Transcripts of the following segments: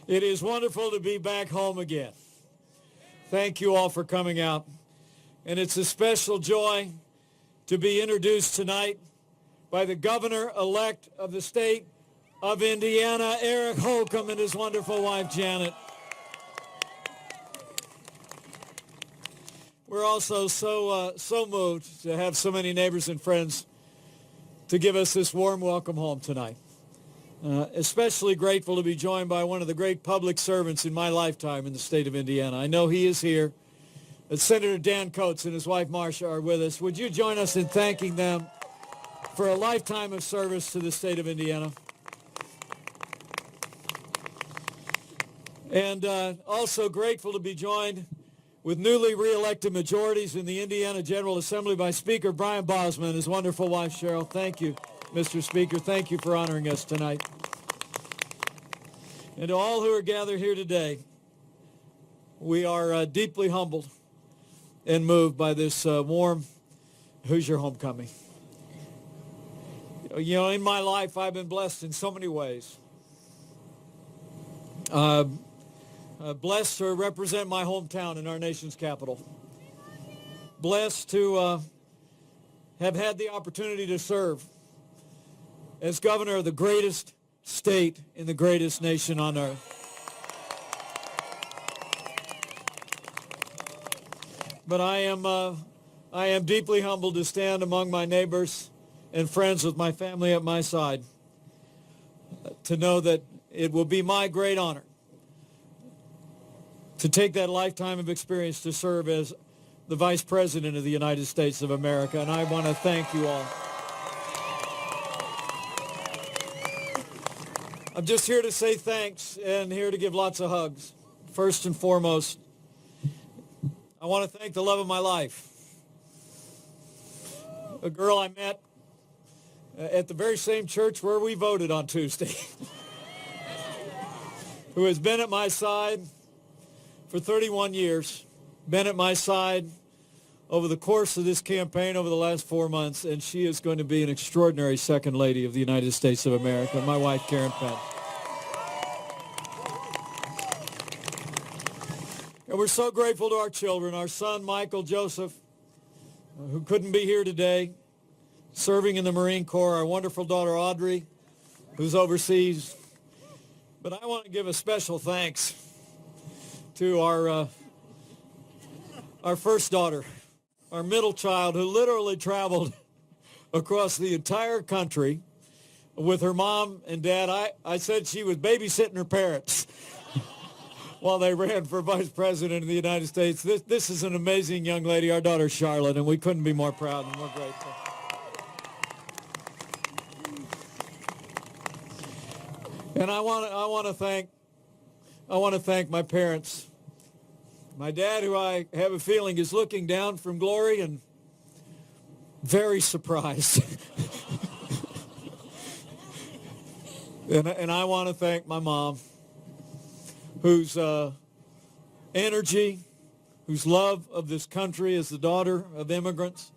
It is wonderful to be back home again. Thank you all for coming out. And it's a special joy to be introduced tonight by the governor-elect of the state of Indiana, Eric Holcomb, and his wonderful wife, Janet. We're also so moved to have so many neighbors and friends to give us this warm welcome home tonight. Especially grateful to be joined by one of the great public servants in my lifetime in the state of Indiana. I know he is here. Senator Dan Coates and his wife Marcia are with us. Would you join us in thanking them for a lifetime of service to the state of Indiana? And also grateful to be joined with newly re-elected majorities in the Indiana General Assembly by Speaker Brian Bosma and his wonderful wife Cheryl. Thank you, Mr. Speaker. Thank you for honoring us tonight. And to all who are gathered here today, we are deeply humbled and moved by this warm Hoosier homecoming. You know, in my life, I've been blessed in so many ways. Blessed to represent my hometown in our nation's capital. Blessed to have had the opportunity to serve as governor of the greatest state in the greatest nation on earth. But I am deeply humbled to stand among my neighbors and friends with my family at my side, to know that it will be my great honor to take that lifetime of experience to serve as the Vice President of the United States of America. And I want to thank you all. I'm just here to say thanks and here to give lots of hugs. First and foremost, I want to thank the love of my life, a girl I met at the very same church where we voted on Tuesday, who has been at my side for 31 years, been at my side over the course of this campaign over the last 4 months, and she is going to be an extraordinary second lady of the United States of America, my wife, Karen Pence. And we're so grateful to our children, our son, Michael Joseph, who couldn't be here today, serving in the Marine Corps, our wonderful daughter, Audrey, who's overseas. But I want to give a special thanks to our first daughter, our middle child, who literally traveled across the entire country with her mom and dad. I said she was babysitting her parents while they ran for Vice President of the United States. This is an amazing young lady, our daughter Charlotte, and we couldn't be more proud and more grateful. And I want to thank my parents. My dad, who I have a feeling is looking down from glory and very surprised. and I want to thank my mom, whose energy, whose love of this country as the daughter of immigrants,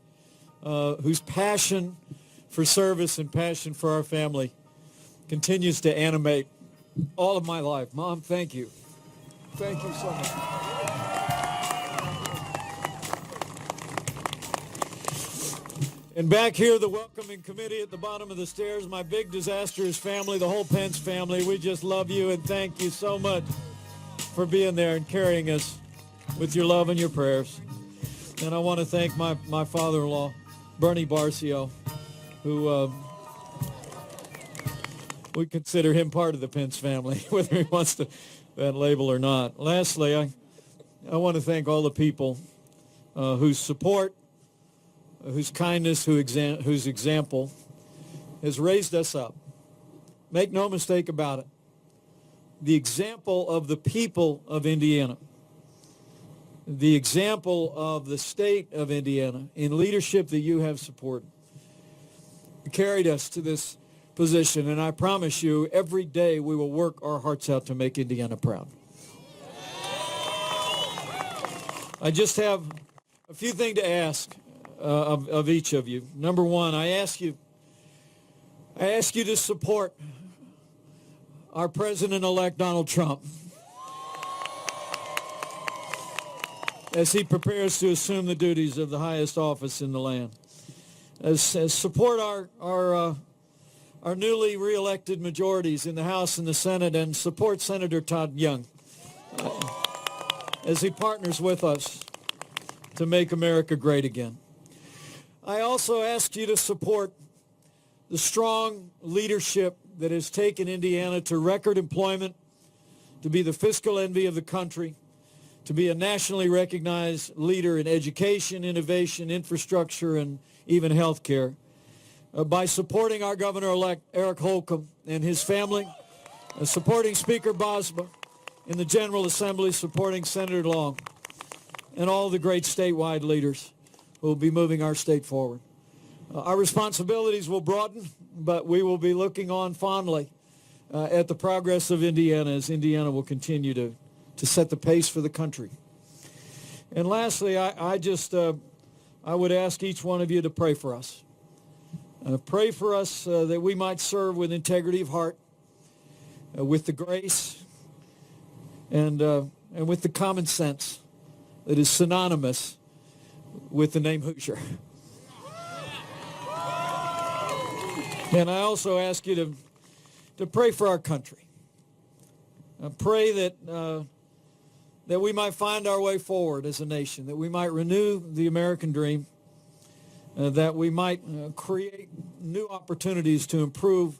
whose passion for service and passion for our family continues to animate all of my life. Mom, thank you. Thank you so much. And back here, the welcoming committee at the bottom of the stairs, my big disastrous family, the whole Pence family, we just love you and thank you so much for being there and carrying us with your love and your prayers. And I want to thank my father-in-law, Bernie Barcio, who we consider him part of the Pence family, whether he wants to that label or not. Lastly, I want to thank all the people whose support, whose kindness, whose example has raised us up. Make no mistake about it. The example of the people of Indiana, the example of the state of Indiana in leadership that you have supported, carried us to this position, and I promise you, every day we will work our hearts out to make Indiana proud. I just have a few things to ask of each of you. Number one, I ask you to support our President-elect Donald Trump as he prepares to assume the duties of the highest office in the land. As support our newly re-elected majorities in the House and the Senate, and support Senator Todd Young as he partners with us to make America great again. I also ask you to support the strong leadership that has taken Indiana to record employment, to be the fiscal envy of the country, to be a nationally recognized leader in education, innovation, infrastructure, and even health care. By supporting our Governor-elect Eric Holcomb and his family, supporting Speaker Bosma in the General Assembly, supporting Senator Long, and all the great statewide leaders who will be moving our state forward. Our responsibilities will broaden, but we will be looking on fondly at the progress of Indiana as Indiana will continue to set the pace for the country. And lastly, I would ask each one of you to pray for us. Pray for us that we might serve with integrity of heart, with the grace, and with the common sense that is synonymous with the name Hoosier. And I also ask you to pray for our country. Pray that we might find our way forward as a nation, that we might renew the American dream, that we might create new opportunities to improve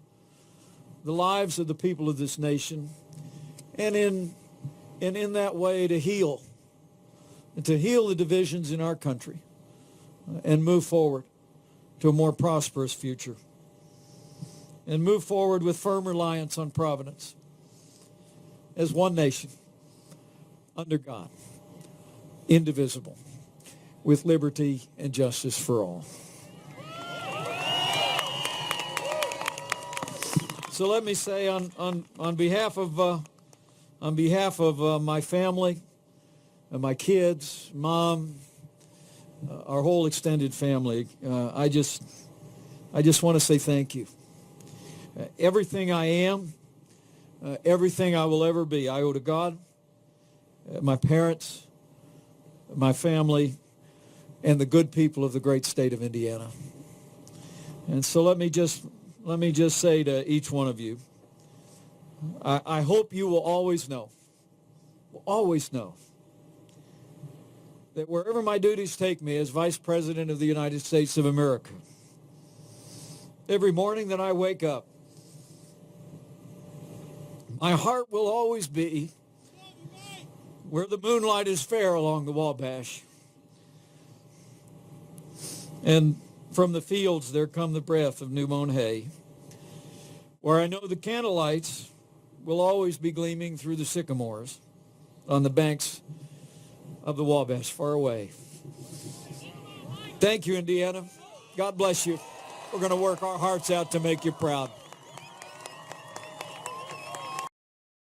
the lives of the people of this nation, and in that way to heal the divisions in our country and move forward to a more prosperous future, and move forward with firm reliance on Providence as one nation under God, indivisible, with liberty and justice for all. So let me say on behalf of my family, my kids, Mom, our whole extended family, I just want to say thank you. Everything I am, everything I will ever be, I owe to God, my parents, my family, and the good people of the great state of Indiana. And so let me just say to each one of you, I hope you will always know that wherever my duties take me as Vice President of the United States of America, every morning that I wake up, my heart will always be where the moonlight is fair along the Wabash. And from the fields there come the breath of new-mown hay, where I know the candlelights will always be gleaming through the sycamores on the banks of the Wabash far away. Thank you, Indiana. God bless you. We're going to work our hearts out to make you proud.